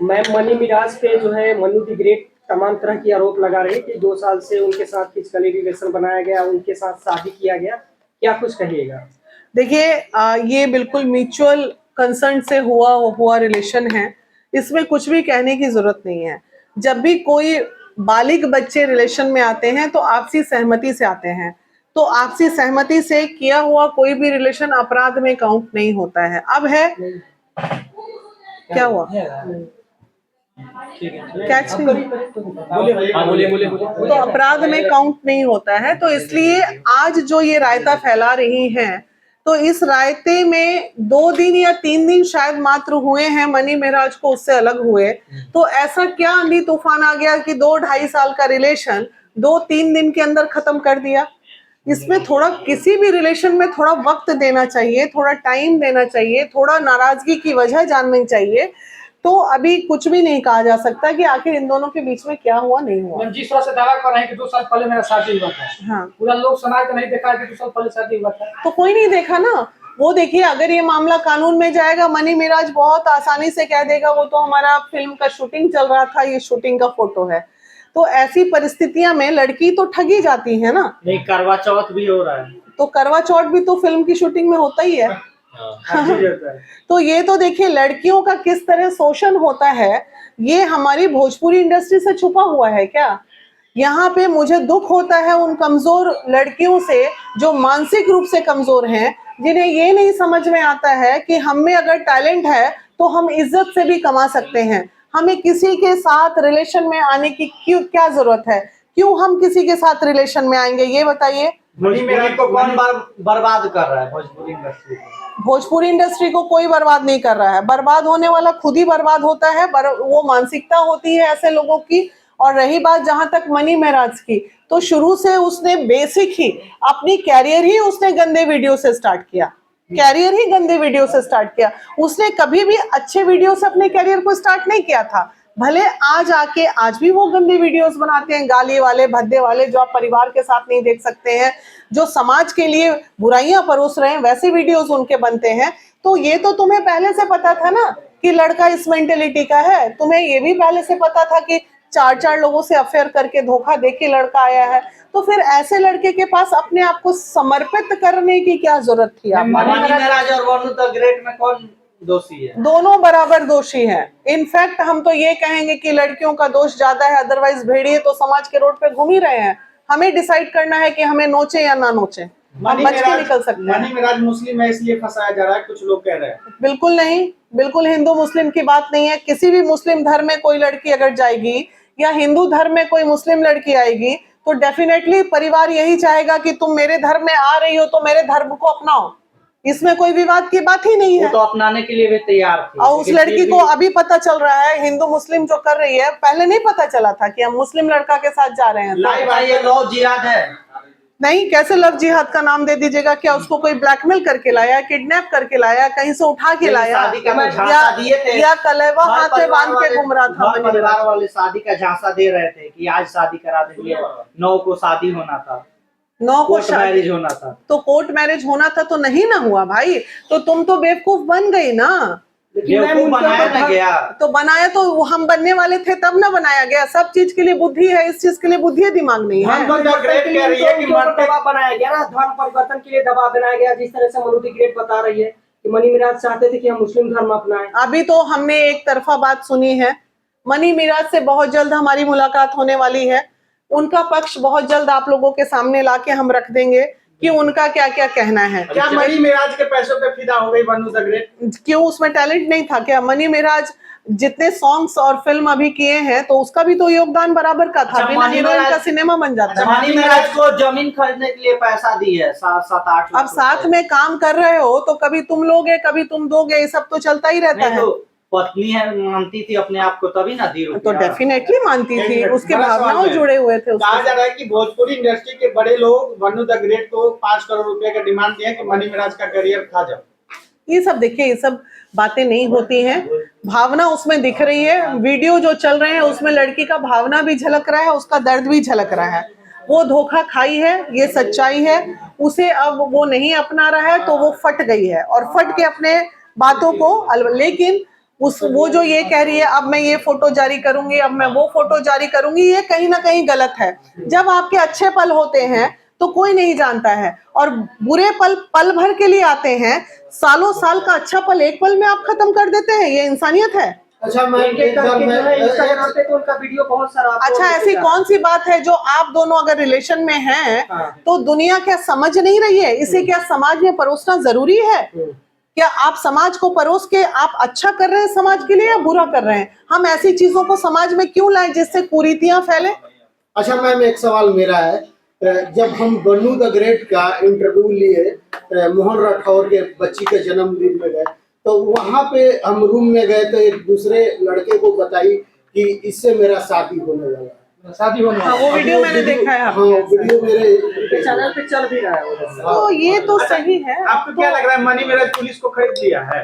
Ma'am money Miraj पे जो है मनु दी ग्रेट तमाम तरह की आरोप लगा रही है कि 2 साल से उनके साथ फिजिकली रिलेशन बनाया गया, उनके साथ शादी किया गया, क्या कुछ कहिएगा? देखिए, ये बिल्कुल म्यूचुअल कंसर्न से हुआ हुआ रिलेशन है। इसमें कुछ भी कहने की जरूरत नहीं है। जब भी कोई बालिग बच्चे रिलेशन में आते हैं तो आपसी सहमति से आते हैं, तो आपसी सहमति से किया हुआ कोई भी रिलेशन अपराध में काउंट नहीं होता है। अब है क्या हुआ, कैच नहीं, तो अपराध में काउंट नहीं होता है। तो इसलिए आज जो ये रायता फैला रही हैं, तो इस रायते में 2 दिन या 3 दिन शायद मात्र हुए हैं मनी मेहराज को उससे अलग हुए। तो ऐसा क्या आंधी तूफान आ गया कि 2-2.5 साल का रिलेशन 2-3 दिन के अंदर खत्म कर दिया? इसमें थोड़ा किसी भी रिलेशन में थोड़ा वक्त देना चाहिए, थोड़ा टाइम देना चाहिए, थोड़ा नाराजगी की वजह जाननी चाहिए। तो अभी कुछ भी नहीं कहा जा सकता कि आखिर इन दोनों के बीच में क्या हुआ नहीं हुआ। जिस तरह से दावा कर रहे हैं कि 2 साल पहले मेरा शादी हुआ था, हाँ, पूरा लोग समाज तो नहीं देखा है कि 2 साल पहले शादी हुआ था। तो कोई नहीं देखा ना। वो देखिए, अगर ये मामला कानून में जाएगा, मनी मिराज बहुत आसानी से कह देगा वो तो हमारा फिल्म का शूटिंग चल रहा था, ये शूटिंग का फोटो है। तो ऐसी परिस्थितियां में लड़की तो ठगी जाती है ना। नहीं, करवा चौथ भी हो रहा है, तो करवा चौथ भी तो फिल्म की शूटिंग में होता ही है। तो ये तो देखिए लड़कियों का किस तरह शोषण होता है, ये हमारी भोजपुरी इंडस्ट्री से छुपा हुआ है क्या? यहाँ पे मुझे दुख होता है उन कमजोर लड़कियों से जो मानसिक रूप से कमजोर हैं, जिन्हें ये नहीं समझ में आता है कि हम में अगर टैलेंट है तो हम इज्जत से भी कमा सकते हैं। हमें किसी के साथ रिलेशन में आने की क्यों क्या जरूरत है? क्यों हम किसी के साथ रिलेशन में आएंगे, ये बताइए। मनी मेराज को कौन बर्बाद कर रहा है भोजपुरी इंडस्ट्री को? भोजपुरी इंडस्ट्री को कोई बर्बाद नहीं कर रहा है। बर्बाद होने वाला खुद ही बर्बाद होता है। वो मानसिकता होती है ऐसे लोगों की। और रही बात जहां तक मनी मेहराज की, तो शुरू से उसने बेसिक ही अपनी कैरियर ही उसने गंदे वीडियो से स्टार्ट किया। कैरियर ही गंदे वीडियो से स्टार्ट किया। उसने कभी भी अच्छे वीडियो से अपने कैरियर को स्टार्ट नहीं किया था। भले आज भी वो गंदे वीडियोस बनाते हैं, गाली वाले, भद्दे वाले, जो आप परिवार के साथ नहीं देख सकते हैं, जो समाज के लिए बुराइयां परोस रहे हैं, वैसे वीडियोस उनके बनते हैं। तो ये तो तुम्हें पहले से पता था ना कि लड़का इस मेंटेलिटी का है। तुम्हें ये भी पहले से पता था कि 4 लोगों से अफेयर करके धोखा देके लड़का आया है। तो फिर ऐसे लड़के के पास अपने आप को समर्पित करने की क्या जरूरत थी? आप मनी मेराज और वनु द ग्रेट में कौन दोषी है? दोनों बराबर दोषी हैं। इनफैक्ट हम तो ये कहेंगे कि लड़कियों का दोष ज्यादा है, अदरवाइज भेड़िए तो समाज के रोड पे घूम ही रहे हैं। हमें डिसाइड करना है कि हमें नोचे या ना नोचे। हम बच के निकल सकते हैं। मनी मेराज मुस्लिम है इसलिए फंसाया जा रहा है, कुछ लोग कह रहे हैं। बिल्कुल नहीं, बिल्कुल हिंदू मुस्लिम की बात नहीं है। किसी भी मुस्लिम धर्म में कोई लड़की अगर जाएगी या हिंदू धर्म में कोई मुस्लिम लड़की आएगी तो डेफिनेटली परिवार यही चाहेगा कि तुम मेरे धर्म में आ रही हो तो मेरे धर्म को अपनाओ। इसमें कोई विवाद की बात ही नहीं है। वो तो अपनाने के लिए भी तैयार थी। और उस लड़की को अभी पता चल रहा है, हिंदू मुस्लिम जो कर रही है, पहले नहीं पता चला था कि हम मुस्लिम लड़का के साथ जा रहे हैं। ये लव जिहाद है। नहीं, कैसे लव जिहाद का नाम दे दीजिएगा? क्या उसको कोई ब्लैकमेल करके लाया, किडनैप करके लाया, कहीं से उठा के लाया, या कलेवा हाथ में बांध के घूम रहा था? परिवार वाले शादी का झांसा दे रहे थे कि आज शादी करा देंगे, 9 को शादी होना था, 9 को मैरिज होना था। तो कोर्ट मैरिज होना था तो नहीं ना हुआ भाई। तो तुम तो बेवकूफ बन गई ना। बनाया ना गया तो बनाया तो हम बनने वाले थे तब ना बनाया गया। सब चीज के लिए बुद्धि है, इस चीज के लिए बुद्धि दिमाग नहीं है। दबाव बनाया गया ना, धर्म परिवर्तन के लिए दबाव बनाया गया। जिस तरह से मनु दी ग्रेट बता रही है कि मनी मिराज चाहते थे कि हम मुस्लिम धर्म अपनाएं। अभी तो हमने एक तरफा बात सुनी है। मनी मिराज से बहुत जल्द हमारी मुलाकात होने वाली है। उनका पक्ष बहुत जल्द आप लोगों के सामने लाके हम रख देंगे कि उनका क्या क्या कहना है। क्या मनी मेराज के पैसों पे फिदा हो गई वनु द ग्रेट? क्यों, उसमें टैलेंट नहीं था क्या? मनी मेराज जितने सॉन्ग्स और फिल्म अभी किए हैं तो उसका भी तो योगदान बराबर का था। बिना हीरोइन का सिनेमा बन जाता है। मनी मेराज को जमीन खरीदने के लिए पैसा दी है 7-8 अब साथ में काम कर रहे हो तो कभी तुम लोगे कभी तुम दोगे, ये सब तो चलता ही रहता है। पत्नी है, मानती थी अपने आप को तभी ना दी। तो डेफिनेटली मानती थी, उसके भावनाओं जुड़े हुए थे। कहा जा रहा है कि भोजपुरी इंडस्ट्री के बड़े लोग वनु द ग्रेट को 5 करोड़ रुपए का डिमांड दिया कि मनी मिराज का करियर खा जाओ। ये सब देखिए, ये सब बातें नहीं होती हैं। भावना उसमें दिख रही है। वीडियो जो चल रहे हैं उसमें लड़की का भावना भी झलक रहा है, उसका दर्द भी झलक रहा है। वो धोखा खाई है, ये सच्चाई है। उसे अब वो नहीं अपना रहा है तो वो फट गई है और फट के अपने बातों को, लेकिन वो जो ये कह रही है अब मैं ये फोटो जारी करूंगी, अब मैं वो फोटो जारी करूंगी, ये कहीं ना कहीं गलत है। जब आपके अच्छे पल होते हैं तो कोई नहीं जानता है, और बुरे पल पल भर के लिए आते हैं। सालों साल का अच्छा पल एक पल में आप खत्म कर देते हैं, ये इंसानियत है? अच्छा मैं एक एक करके जो है इंस्टाग्राम पे तो उनका वीडियो बहुत सारा upload अच्छा, होते ऐसी जा रहा कौन सी बात है जो आप दोनों अगर रिलेशन में हैं हाँ। तो दुनिया क्या समझ नहीं रही है? इसे क्या समाज में परोसना जरूरी है? है। क्या आप समाज को परोस के आप अच्छा कर रहे हैं समाज के लिए या बुरा कर रहे हैं? हम ऐसी चीजों को समाज में क्यों लाएं जिससे कुरीतियां फैले? अच्छा मैम, एक सवाल मेरा है, जब हम बन्नू द ग्रेट का इंटरव्यू लिए मोहन राठौर के बच्ची के जन्मदिन में गए, तो वहाँ पे हम रूम में गए तो एक दूसरे लड़के को बताई कि इससे मेरा शादी होने वाला है। शादी होने हाँ, वाला वो वीडियो मैंने देखा है हाँ, आपके। वीडियो उनके मेरे चैनल पे चल भी रहा है वो। तो ये तो सही है। आपको क्या लग रहा है, मनी मेराज पुलिस को खरीद लिया है?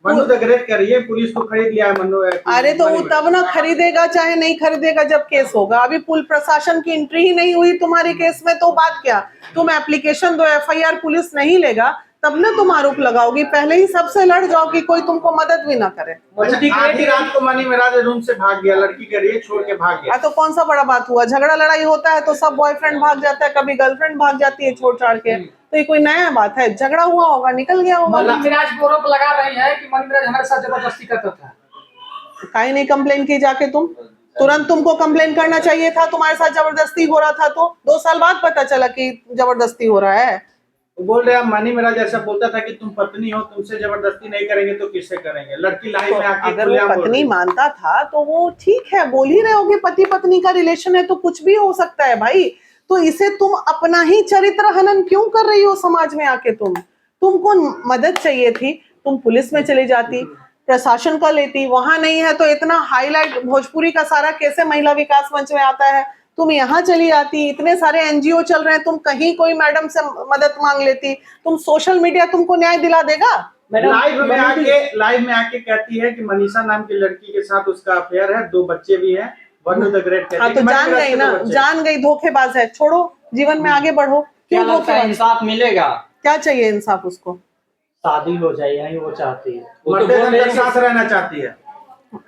मन्नू द ग्रेट कर रही है, पुलिस को खरीद लिया है मन्नू। अरे तो वो तब ना खरीदेगा चाहे नहीं खरीदेगा जब केस होगा। अभी पुलिस प्रशासन की एंट्री ही नहीं हुई तुम्हारे केस में, तो बात क्या? तुम एप्लीकेशन दो, एफआईआर पुलिस नहीं लेगा तब ना तुम आरोप लगाओगी। पहले ही सबसे लड़ जाओ कि कोई तुमको मदद भी ना करे। अच्छा, आधी रात को मनी मेराज रूम से भाग गया, लड़की के लिए छोड़ के भाग गया। तो कौन सा बड़ा बात हुआ? झगड़ा लड़ाई होता है तो सब बॉयफ्रेंड भाग जाता है, कभी गर्लफ्रेंड भाग जाती है छोड़ छाड़ के। तो ये कोई नया बात है? झगड़ा हुआ होगा, निकल गया होगा। मनी मिराज को आरोप लगा रही है कि मनी मिराज हमारे साथ जबरदस्ती करता था। काहे नहीं कंप्लेन की जाके? तुम तुरंत तुमको कंप्लेन करना चाहिए था। तुम्हारे साथ जबरदस्ती हो रहा था तो 2 साल बाद पता चला कि जबरदस्ती हो रहा है। वो बोल रहे हैं मनी मेराज ऐसा बोलता था कि तुम पत्नी हो, तुमसे जबरदस्ती नहीं करेंगे तो किससे करेंगे। लड़की लाइन में आके अगर वो खुलेआम बोल पत्नी रही है। मानता था तो वो ठीक है, बोल ही रहे होगे पति पत्नी का रिलेशन है तो कुछ भी हो सकता है भाई। तो इसे तुम अपना ही चरित्र हनन क्यों कर रही हो समाज में आके? तुमको मदद चाहिए थी, तुम पुलिस में चली जाती, प्रशासन का लेती। वहां नहीं है तो इतना हाईलाइट भोजपुरी का सारा कैसे महिला विकास मंच में आता है, तुम यहाँ चली आती। इतने सारे एनजीओ चल रहे हैं, तुम कहीं कोई मैडम से मदद मांग लेती। तुम सोशल मीडिया तुमको न्याय दिला देगा? लाइव में आके कहती है कि मनीषा नाम की लड़की के साथ उसका अफेयर है, 2 बच्चे भी हैं। मन्नू द ग्रेट कहती हाँ है तो कि मनी जान मेराज गई के ना, 2 बच्चे हैं। जान गई, धोखेबाज है। छोड़ो, जीवन में आगे बढ़ो। क्या क्यों लगता है धोखेबाज? इंसाफ मिलेगा? क्या चाहिए इंसाफ उसको? शादी हो जाए यही वो चाहती है। वो तो मरते बोल दम रहे तक हैं साथ रहना चाहती है,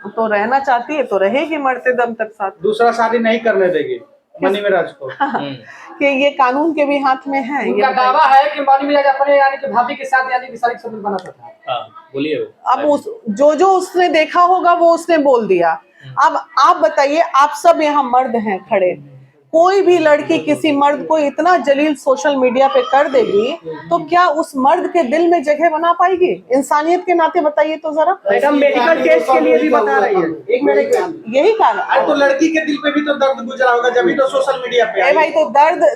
तो रहना चाहती है तो रहेगी मरते दम तक साथ। दूसरा शादी नहीं करने देगी मनी मेराज को। कि ये कानून के भी हाथ में है। ये उनका बताइए। दावा है कि मनी मिराज अपने यानी कि भाभी के साथ यानी कि शारीरिक संबंध बनाता था। बोलिए। अब जो उसने देखा होगा वो उसने बोल दिया। अब आप बताइए, आप सब यहाँ मर्द हैं खड़े, कोई भी लड़की किसी मर्द को इतना जलील सोशल मीडिया पे कर देगी तो क्या उस मर्द के दिल में जगह बना पाएगी? इंसानियत के नाते बताइए तो जरा। मैडम मेडिकल टेस्ट के लिए भी बता रही है। एक मिनट, यही कारण। अरे तो लड़की के दिल पे भी तो दर्द गुजरा होगा, जब भी तो सोशल मीडिया पे ए आई। भाई, तो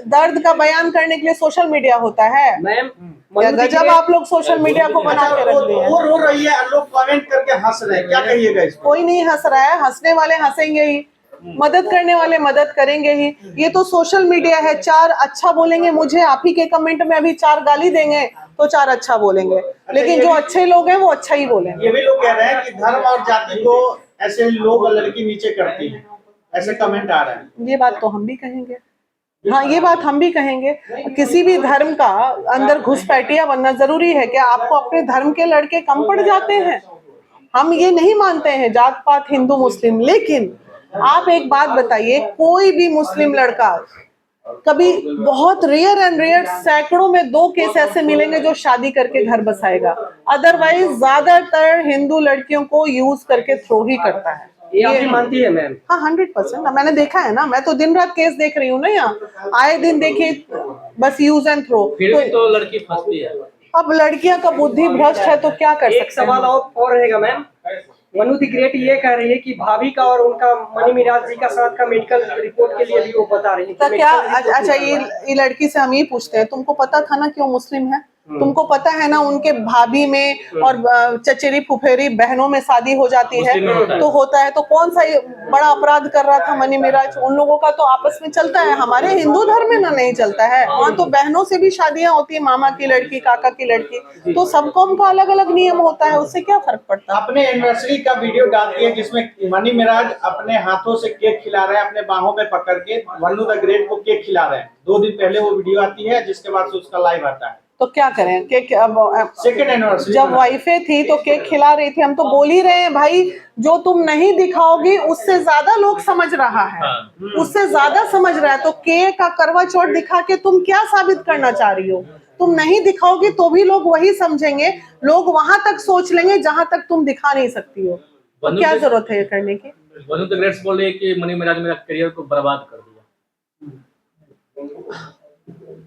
दर्द का बयान करने के लिए सोशल मीडिया होता है। मैम या गजब आप लोग सोशल मीडिया को बना के रख दिए हैं। वो रो रही है, लोग कमेंट करके हंस रहे हैं, क्या कहिएगा इसको? कोई नहीं हंस रहा है, हंसने वाले हंसेंगे ही, मदद करने वाले मदद करेंगे ही। ये तो सोशल मीडिया है। 4 अच्छा बोलेंगे मुझे, आप ही के कमेंट में अभी 4 गाली देंगे तो 4 अच्छा बोलेंगे, लेकिन जो अच्छे लोग हैं वो अच्छा ही बोलेंगे। ये भी लोग कह रहे हैं कि धर्म और जाति को ऐसे लोग लड़की नीचे करती है, ऐसे कमेंट आ रहे हैं। ये बात तो हम भी कहेंगे। हाँ, ये बात हम भी कहेंगे। किसी भी धर्म का अंदर घुसपैठिया बनना जरूरी है? क्या आपको अपने धर्म के लड़के कम पड़ जाते हैं? हम ये नहीं मानते हैं जात पात हिंदू मुस्लिम, लेकिन आप एक बात बताइए, कोई भी मुस्लिम लड़का कभी, बहुत रेयर एंड रेयर, सैकड़ों में 2 केस ऐसे मिलेंगे जो शादी करके घर बसाएगा। अदरवाइज ज्यादातर हिंदू लड़कियों को यूज करके थ्रो ही करता है। ये आप भी मानती है मैम? हाँ, 100%। मैंने देखा है ना, मैं तो दिन रात केस देख रही हूँ ना, यहाँ आए दिन देखिए बस यूज एंड थ्रो। फिर भी तो लड़की फंसती है। अब लड़कियां का बुद्धि भ्रष्ट है तो क्या कर एक सकते हैं? सवाल और रहेगा मैम। मनु द ग्रेट ये कह रही है कि भाभी का और उनका मनी मिराज जी का साथ का मेडिकल रिपोर्ट के लिए भी वो बता रही है तो कि क्या, medical report अच्छा, नहीं बता रहा है। ये लड़की से हम ये पूछते हैं, तुमको पता था ना क्यों मुस्लिम है? तुमको पता है ना उनके भाभी में और चचेरी फुफेरी बहनों में शादी हो जाती है मुस्लिम में होता है। तो होता है, तो कौन सा ये बड़ा अपराध कर रहा था मनी मिराज? उन लोगों का तो आपस में चलता है, हमारे हिंदू धर्म में ना नहीं चलता है। वहाँ तो बहनों से भी शादियां होती है, मामा की लड़की, काका की लड़की, तो सब कौम का अलग अलग नियम होता है, उससे क्या फर्क पड़ता है? अपने एनिवर्सरी का वीडियो डालती है जिसमें मनी मिराज अपने हाथों से केक खिला रहे हैं, अपने बाहों पे पकड़ के मन्नू द ग्रेट को केक खिला रहे हैं। 2 दिन पहले वो वीडियो आती है, जिसके बाद से उसका लाइव आता है। तो क्या करें? केक अब सेकेंड एनिवर्सरी जब वाइफें थी तो केक खिला रही थी, हम तो बोल ही रहे हैं भाई, जो तुम नहीं दिखाओगी उससे ज्यादा लोग समझ रहा है, उससे ज्यादा समझ रहा है। तो केक का करवा चौथ दिखा के तुम क्या साबित करना चाह रही हो? तुम नहीं दिखाओगी तो भी लोग वही समझेंगे, लोग वहां तक सोच लेंगे जहां तक तुम दिखा नहीं सकती हो। तो क्या जरूरत है ये करने की? वनु द ग्रेट्स बोल रहे हैं कि मनी महाराज मेरा करियर को बर्बाद कर दिया।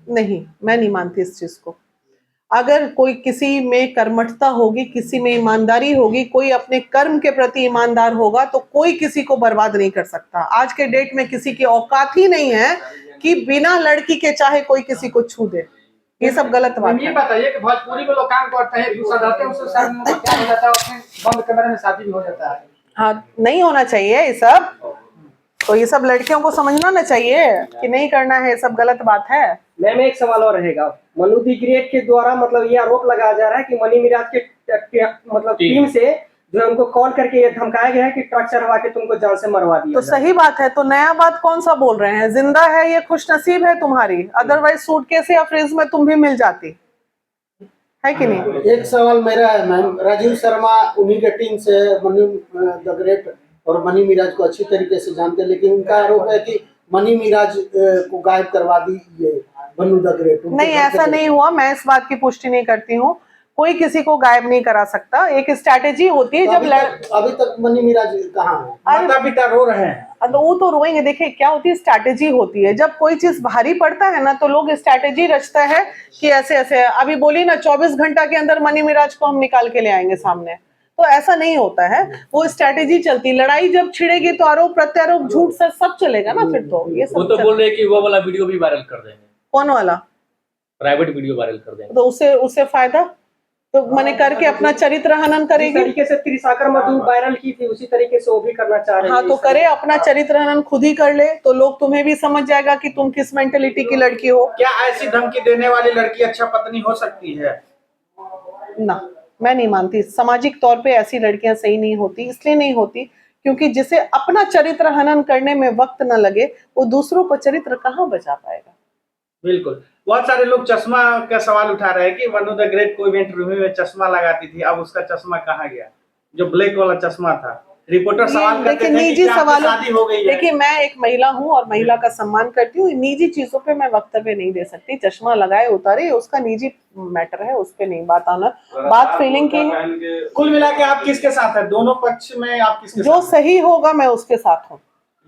नहीं, मैं नहीं मानती इस चीज को। अगर कोई किसी में कर्मठता होगी, किसी में ईमानदारी होगी, कोई अपने कर्म के प्रति ईमानदार होगा, तो कोई किसी को बर्बाद नहीं कर सकता। आज के डेट में किसी की औकात ही नहीं है कि बिना लड़की के चाहे कोई किसी को छू दे। ये सब गलत बात ये है। बताइए कि भोजपुरी में लोग काम करते हैं, एक दूसरा रहते हैं, उससे शादी में क्या हो जाता है, उसमें बंद कमरे में शादी भी हो जाता है। हाँ, नहीं होना चाहिए ये सब। तो ये सब लड़कियों को समझना ना चाहिए कि नहीं करना है, ये सब गलत बात है। मैम एक सवाल और रहेगा, मनु दी ग्रेट के द्वारा मतलब ये आरोप लगाया जा रहा है कि मनी मिराज के मतलब टीम से जो है उनको कॉल करके ये धमकाया गया है कि ट्रक चढ़वा के तुमको जान से मरवा दिया तो सही बात है, तो नया बात कौन सा बोल रहे हैं? जिंदा है ये खुश नसीब है तुम्हारी, अदरवाइज सूटकेस या फ्रिज में तुम भी मिल जाती है कि नहीं? एक सवाल मेरा है मैम, राजीव शर्मा उन्हीं के टीम से मनु द ग्रेट और मनी मिराज को अच्छी तरीके से जानते हैं, लेकिन उनका आरोप है कि मनी मिराज को गायब करवा दी ये मनु द ग्रेट। नहीं, ऐसा नहीं हुआ। मैं इस बात की पुष्टि नहीं करती हूँ। कोई किसी को गायब नहीं करा सकता। एक स्ट्रैटेजी होती है जब अभी तक मनी मिराज कहाँ है? माता पिता रो रहे हैं। वो तो रोएंगे। देखिए क्या होती है, स्ट्रैटेजी होती है। जब कोई चीज भारी पड़ता है ना, तो लोग स्ट्रैटेजी रचता है कि ऐसे ऐसे, अभी बोली ना 24 घंटा के अंदर मनी मिराज को हम निकाल के ले आएंगे सामने, तो ऐसा नहीं होता है। वो स्ट्रैटेजी चलती। लड़ाई जब छिड़ेगी तो आरोप प्रत्यारोप झूठ सच सब चलेगा ना, फिर तो ये सब वो तो बोल रहे हैं कि वो वाला वीडियो भी वायरल कर देंगे। कौन वाला? प्राइवेट वीडियो वायरल कर देंगे। तो उससे फायदा तो मैंने करके अपना चरित्र हनन जिस करेगी। तरीके से त्रिसाकर मधु वायरल की थी उसी तरीके से वो भी करना चाह रहे हैं। हाँ, तो करे, अपना चरित्र हनन खुद ही कर ले, तो लोग तुम्हें भी समझ जाएगा कि तुम किस मेंटेलिटी की लड़की हो। क्या ऐसी धमकी देने वाली लड़की अच्छा पत्नी हो सकती है? ना, मैं नहीं मानती। सामाजिक तौर पे ऐसी लड़कियां सही नहीं होती। इसलिए नहीं होती क्योंकि जिसे अपना चरित्र हनन करने में वक्त न लगे, वो दूसरों को चरित्र कहाँ बचा पाएगा। बिल्कुल। बहुत सारे लोग चश्मा का सवाल उठा रहे हैं कि मनु द ग्रेट कोई इंटरव्यू में चश्मा लगाती थी, अब उसका चश्मा कहाँ गया, जो ब्लैक वाला चश्मा था। रिपोर्टर सवाल करते थे निजी कि क्या आपकी सवालों, शादी हो गई है? देखिए मैं एक महिला हूँ और महिला का सम्मान करती हूँ। निजी चीजों पे मैं वक्तव्य नहीं दे सकती। चश्मा लगाए उतारे उसका निजी मैटर है, उस पे नहीं बात आना। बात फीलिंग की है। कुल मिला के आप किसके साथ है? दोनों पक्ष में आप किसके जो साथ? सही होगा मैं उसके साथ हूँ।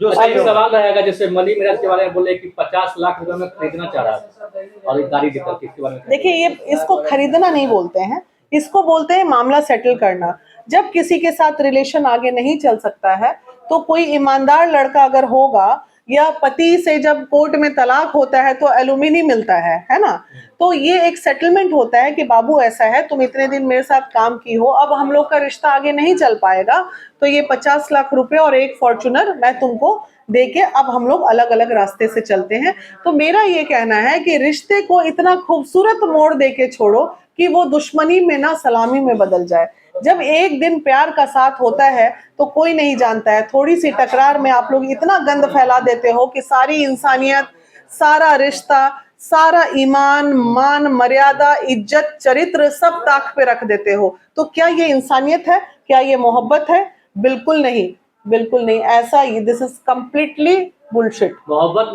जो अच्छा, सही एक होगा। सवाल रहेगा, जैसे मनी मिराज के बारे में बोले कि 50 लाख रुपए में खरीदना चाह रहा था और एक गाड़ी देकर के, इसके बारे में देखिए, ये इसको खरीदना नहीं बोलते हैं, इसको बोलते हैं मामला सेटल करना। जब किसी के साथ रिलेशन आगे नहीं चल सकता है, तो कोई ईमानदार लड़का अगर होगा, या पति से जब कोर्ट में तलाक होता है तो एलुमिनी मिलता है ना, तो ये एक सेटलमेंट होता है कि बाबू ऐसा है, तुम इतने दिन मेरे साथ काम की हो, अब हम लोग का रिश्ता आगे नहीं चल पाएगा, तो ये 50 लाख रुपए और एक फॉर्च्यूनर मैं तुमको देके अब हम लोग अलग अलग रास्ते से चलते हैं। तो मेरा ये कहना है कि रिश्ते को इतना खूबसूरत मोड़ देके छोड़ो कि वो दुश्मनी में ना सलामी में बदल जाए। जब एक दिन प्यार का साथ होता है तो कोई नहीं जानता है, थोड़ी सी टकरार में आप लोग इतना गंद फैला देते हो कि सारी इंसानियत, सारा रिश्ता, सारा ईमान, मान, मर्यादा, इज्जत, चरित्र सब ताक पे रख देते हो। तो क्या ये इंसानियत है? क्या ये मोहब्बत है? बिल्कुल नहीं, बिल्कुल नहीं। ऐसा, दिस इज कंप्लीटली बुलशिट। मोहब्बत